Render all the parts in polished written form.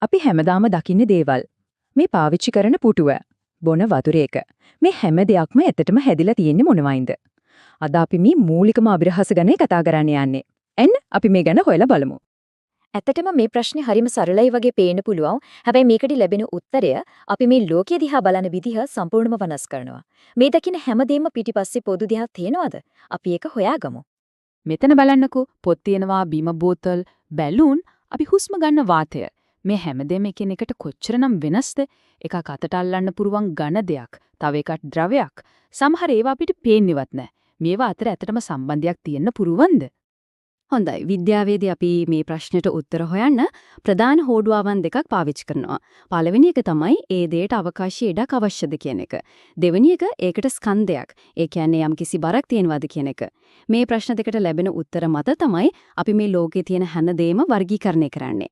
අපි හැමදාම දකින්නේ දේවල්. මේ පාවිච්චි කරන පුටුව, බොන වතුර එක. මේ හැම දෙයක්ම ඇත්තටම හැදිලා තියෙන්නේ මොනවයින්ද? අද අපි මේ මූලිකම අභිරහස ගැන කතා කරන්න යන්නේ. එන්න අපි මේ ගැන හොයලා බලමු. ඇත්තටම මේ ප්‍රශ්නේ හරිම සරලයි වගේ පේන්න පුළුවන්. හැබැයි මේකට ලැබෙන උත්තරය අපි මේ ලෝකයේ දිහා බලන විදිහ සම්පූර්ණයෙන්ම වෙනස් කරනවා. මේ දකින්න හැමදේම පිටිපස්සේ පොදු දෙයක් තියෙනවද? අපි ඒක හොයාගමු. මෙතන බලන්නකෝ පොත් තියනවා බීම බෝතල් බැලුන් අපි හුස්ම ගන්න වාතය මේ හැමදේම එකිනෙකට කොච්චරනම් වෙනස්ද එකක් අතට අල්ලන්න පුරුවන් ඝන දෙයක් තව එකක් ද්‍රවයක් සමහර ඒවා අපිට පේන්නේවත් නැහැ මේවා අතර ඇත්තටම සම්බන්ධයක් තියෙන්න පුරුවන්ද හොඳයි විද්‍යාවේදී අපි මේ ප්‍රශ්නෙට උත්තර හොයන්න ප්‍රධාන හෝඩුවාවන් දෙකක් පාවිච්චි කරනවා. පළවෙනි එක තමයි ඒ දෙයට අවකාශීය ඉඩක් අවශ්‍යද කියන එක. දෙවෙනි එක ඒකට ස්කන්ධයක්. ඒ කියන්නේ යම්කිසි බරක් තියෙනවද කියන එක. මේ ප්‍රශ්න දෙකට ලැබෙන උත්තර මත තමයි අපි මේ ලෝකේ තියෙන හැම දෙයක්ම වර්ගීකරණය කරන්නේ.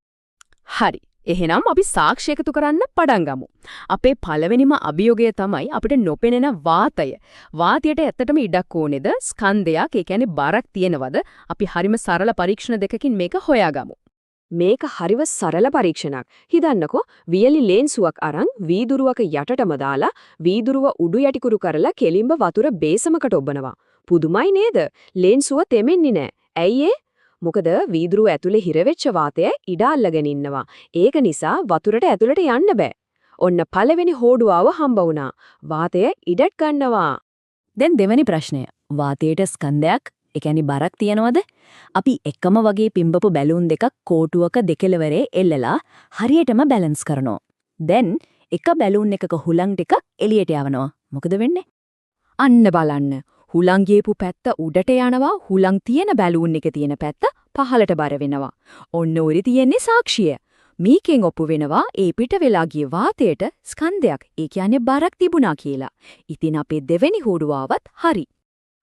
හරි. එහෙනම් අපි සාක්ෂි එකතු කරන්න පටන් ගමු. අපේ පළවෙනිම අභියෝගය තමයි අපිට නොපෙනෙන වාතය. වාතයට ඇත්තටම ඉඩක් ඕනේද? ස්කන්ධයක්, ඒ කියන්නේ බරක් තියෙනවද? අපි හරිම සරල පරීක්ෂණ දෙකකින් මේක හොයාගමු. මේක හරිව සරල පරීක්ෂණයක්. හිතන්නකෝ වියලි ලේන්සුවක් අරන් වීදුරුවක යටටම දාලා වීදුරුව උඩු යටිකුරු කරලා කෙලින්ම වතුර බේසමකට ඔබනවා. පුදුමයි නේද? ලේන්සුව තෙමෙන්නේ නැහැ. ඇයි ඒ? මොකද වීදුරුව ඇතුලේ හිරවෙච්ච වාතය ඉඩ අල්ලගෙන ඉන්නවා. ඒක නිසා වතුරට ඇතුලට යන්න බෑ. ඔන්න පළවෙනි හෝඩුවාව හම්බ වුණා. වාතය ඉඩට ගන්නවා. දැන් දෙවෙනි ප්‍රශ්නය. වාතයට ස්කන්ධයක්, ඒ කියන්නේ බරක් තියනවද? අපි එකම වගේ පිම්බපු බැලුන් දෙකක් කෝටුවක දෙකලවරේ එල්ලලා හරියටම බැලන්ස් කරනවා. දැන් එක බැලුන් එකක හුලං ටිකක් එළියට යවනවා. මොකද වෙන්නේ? අන්න බලන්න. හුලං ගියපු පැත්ත උඩට යනවා, හුලං තියෙන බැලුන් එක තියෙන පැත්ත පහළට බර වෙනවා. ඔන්න උරි තියෙන්නේ සාක්ෂිය. මේකෙන් ඔප්පු වෙනවා ඒ පිට වෙලා ගිය වාතයට ස්කන්ධයක්, ඒ කියන්නේ බරක් තිබුණා කියලා. ඉතින් අපේ දෙවෙනි හෝඩුවාවත් හරි.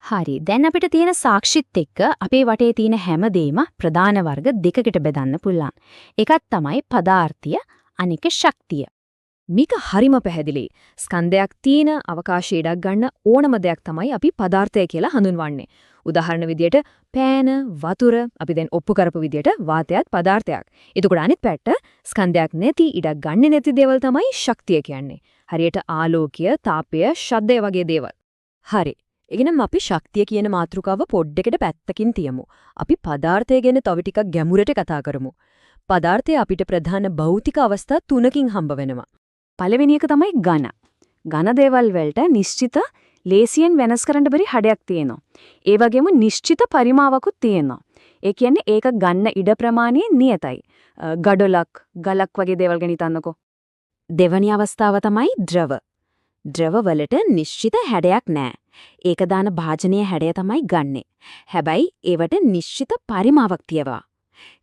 හරි. දැන් අපිට තියෙන සාක්ෂිත් එක්ක අපේ වටේ තියෙන හැමදේම ප්‍රධාන වර්ග දෙකකට බෙදන්න පුළුවන්. එකක් තමයි පදාර්ථය, අනික ශක්තිය. මේක හරිම පැහැදිලි. ස්කන්ධයක් තියෙන අවකාශය ඉඩක් ගන්න ඕනම දෙයක් තමයි අපි පදාර්ථය කියලා හඳුන්වන්නේ. උදාහරණ විදියට පෑන, වතුර අපි දැන් ඔප්පු කරපු විදියට වාතයත් පදාර්ථයක්. එතකොට අනිත් පැත්ත ස්කන්ධයක් නැති ඉඩක් ගන්න නැති දේවල් තමයි ශක්තිය කියන්නේ. හරියට ආලෝකය, තාපය, ශබ්දය වගේ දේවල්. හරි. එහෙනම් අපි ශක්තිය කියන මාතෘකාව පොඩ්ඩකට පැත්තකින් තියමු. අපි පදාර්ථය ගැන තව ටිකක් ගැඹුරට කතා කරමු. පදාර්ථය අපිට ප්‍රධාන භෞතික අවස්ථා තුනකින් හම්බ වෙනවා. පළවෙනි එක තමයි ඝන. ඝන දේවල් වලට නිශ්චිත ලේසියෙන් වෙනස් කරන්න බැරි හඩයක් තියෙනවා. ඒ වගේම නිශ්චිත පරිමාවකුත් තියෙනවා. ඒ කියන්නේ ඒක ගන්න ඉඩ ප්‍රමාණය නියතයි. ගඩොලක්, ගලක් වගේ දේවල් ගැන හිතන්නකෝ. දෙවැනි අවස්ථාව තමයි ද්‍රව. ද්‍රව වලට නිශ්චිත හැඩයක් නැහැ. ඒක දාන භාජනීය හැඩය තමයි ගන්නෙ. හැබැයි ඒවට නිශ්චිත පරිමාවක් තියවා.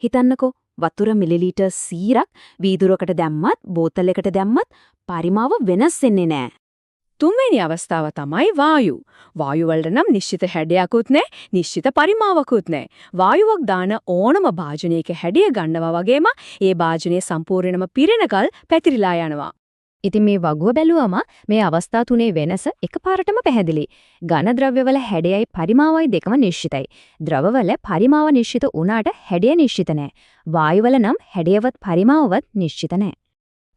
හිතන්නකෝ වතුර මිලිලීටර් 100ක් වීදුරකට දැම්මත් බෝතලයකට දැම්මත් පරිමාව වෙනස් වෙන්නේ නැහැ. තුන්වෙනි අවස්ථාව තමයි වායු. වායු වලට නම් නිශ්චිත හැඩයක්වත් නැහැ, නිශ්චිත පරිමාවකුත් නැහැ. වායුවක් දාන ඕනම භාජනයක හැඩය ගන්නවා වගේම ඒ භාජනය සම්පූර්ණයෙන්ම පිරෙනකල් පැතිරිලා යනවා. ඉතින් මේ වගුව බැලුවම මේ අවස්ථා තුනේ වෙනස එකපාරටම පැහැදිලි. ඝන ද්‍රව්‍යවල හැඩයයි පරිමාවයි දෙකම නිශ්චිතයි. ද්‍රවවල පරිමාව නිශ්චිත වුණාට හැඩය නිශ්චිත නැහැ. වායුවල නම් හැඩයවත් පරිමාවවත් නිශ්චිත නැහැ.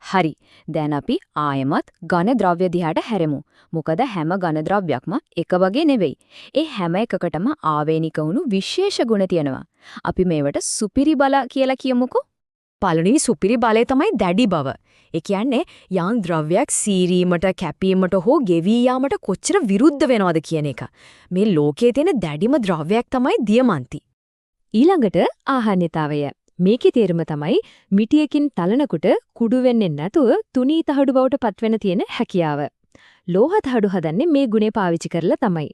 හරි. දැන් අපි ආයමත් ඝන ද්‍රව්‍ය දිහාට හැරෙමු. මොකද හැම ඝන ද්‍රව්‍යයක්ම එක වගේ නෙවෙයි. ඒ හැම එකකටම ආවේනික වුණු විශේෂ ගුණ තියෙනවා. අපි මේවට සුපිරි බල කියලා කියමුකෝ. පළවෙනි සුපිරි බලය තමයි දැඩි බව. ඒ කියන්නේ යම් ද්‍රව්‍යයක් සීරීමට, කැපීමට හෝ ගෙවී යාමට කොච්චර විරුද්ධ වෙනවද කියන එක. මේ ලෝකයේ තියෙන දැඩිම ද්‍රව්‍යයක් තමයි දියමන්ති. ඊළඟට ආහාරණීයතාවය. මේකේ තේරුම තමයි මිටියකින් තලනකොට කුඩු වෙන්නේ නැතුව තුනී තහඩු බවට පත්වෙන තියෙන හැකියාව. ලෝහ තහඩු හදන්නේ මේ ගුණය පාවිච්චි කරලා තමයි.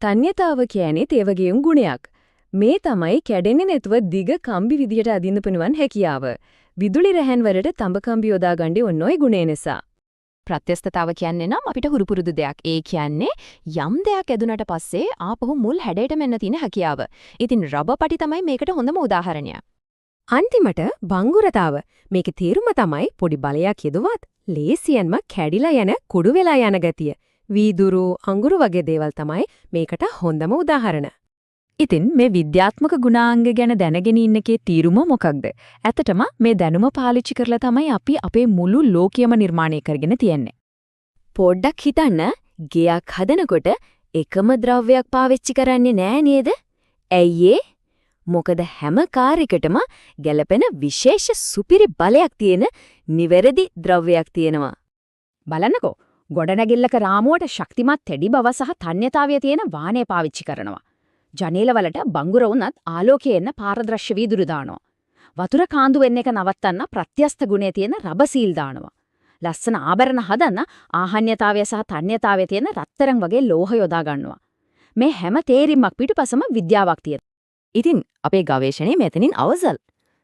තන්්‍යතාව කියන්නේ ඒ වගේම ගුණයක්. මේ තමයි කැඩෙන්නේ නැතුව දිග කම්බි විදියට අදින්න පුළුවන් හැකියාව. විදුලි රැහැන් වලට තඹ කම්බි යොදා ගන්නේ ඔන්න ඔය ගුණය නිසා. ප්‍රත්‍යස්තතාව කියන්නේ නම් අපිට හුරු පුරුදු දෙයක්. ඒ කියන්නේ යම් දෙයක් ඇදුනට පස්සේ ආපහු මුල් හැඩයට මෙන්න තියෙන හැකියාව. ඉතින් රබර් පටි තමයි මේකට හොඳම උදාහරණය. අන්තිමට බංගුරතාව. මේකේ තේරුම තමයි පොඩි බලයක් යදුවත් ලේසියෙන්ම කැඩිලා යන කුඩු වෙලා යන ගතිය. වීදුරු, අඟුරු වගේ දේවල් තමයි මේකට හොඳම උදාහරණ. ඉතින් මේ විද්‍යාත්මක ගුණාංග ගැන දැනගෙන ඉන්නකේ තීරුම මොකක්ද? ඇත්තටම මේ දැනුම පාවිච්චි කරලා තමයි අපි අපේ මුළු ලෝකයම නිර්මාණය කරගෙන තියෙන්නේ. පොඩ්ඩක් හිතන්න ගෙයක් හදනකොට එකම ද්‍රව්‍යයක් පාවිච්චි කරන්නේ නෑ නේද? ඇයි ඒ? මොකද හැම කාර්යයකටම ගැළපෙන විශේෂ සුපිරි බලයක් තියෙන නිවැරදි ද්‍රව්‍යයක් තියෙනවා. බලන්නකෝ ගොඩනැගිල්ලක රාමුවට ශක්තිමත් තෙඩි බව සහ තන්්‍යතාවය තියෙන වාහනේ පාවිච්චි කරනවා. ජනේලවලට බංගුර වුණත් ආලෝකය එන්න පාරදර්ශී වීදුරු දානවා. වතුර කාන්දු වෙන්න එක නවත්තන්න ප්‍රත්‍යස්ත ගුණය තියෙන රබ සීල් දානවා. ලස්සන ආභරණ හදන්න ආහාන්‍යතාවය සහ තන්්‍යතාවය තියෙන රත්තරන් වගේ ලෝහ යොදා ගන්නවා. මේ හැම තේරිමක් පිටුපසම විද්‍යාවක් තියෙනවා. ඉතින් අපේ ගවේෂණය මෙතනින් අවසල්.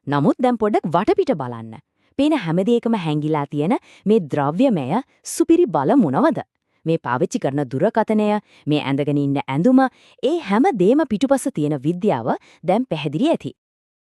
නමුත් දැන් පොඩ්ඩක් වටපිට බලන්න. පේන හැම දෙයකම හැංගිලා තියෙන මේ ද්‍රව්‍යමය සුපිරි බල මොනවද? මේ පාවිච්චි කරන දුරකථනය, මේ ඇඳගෙන ඉන්න ඇඳුම, ඒ හැම දෙම පිටුපස තියෙන විද්‍යාව දැන් පැහැදිලි ඇති.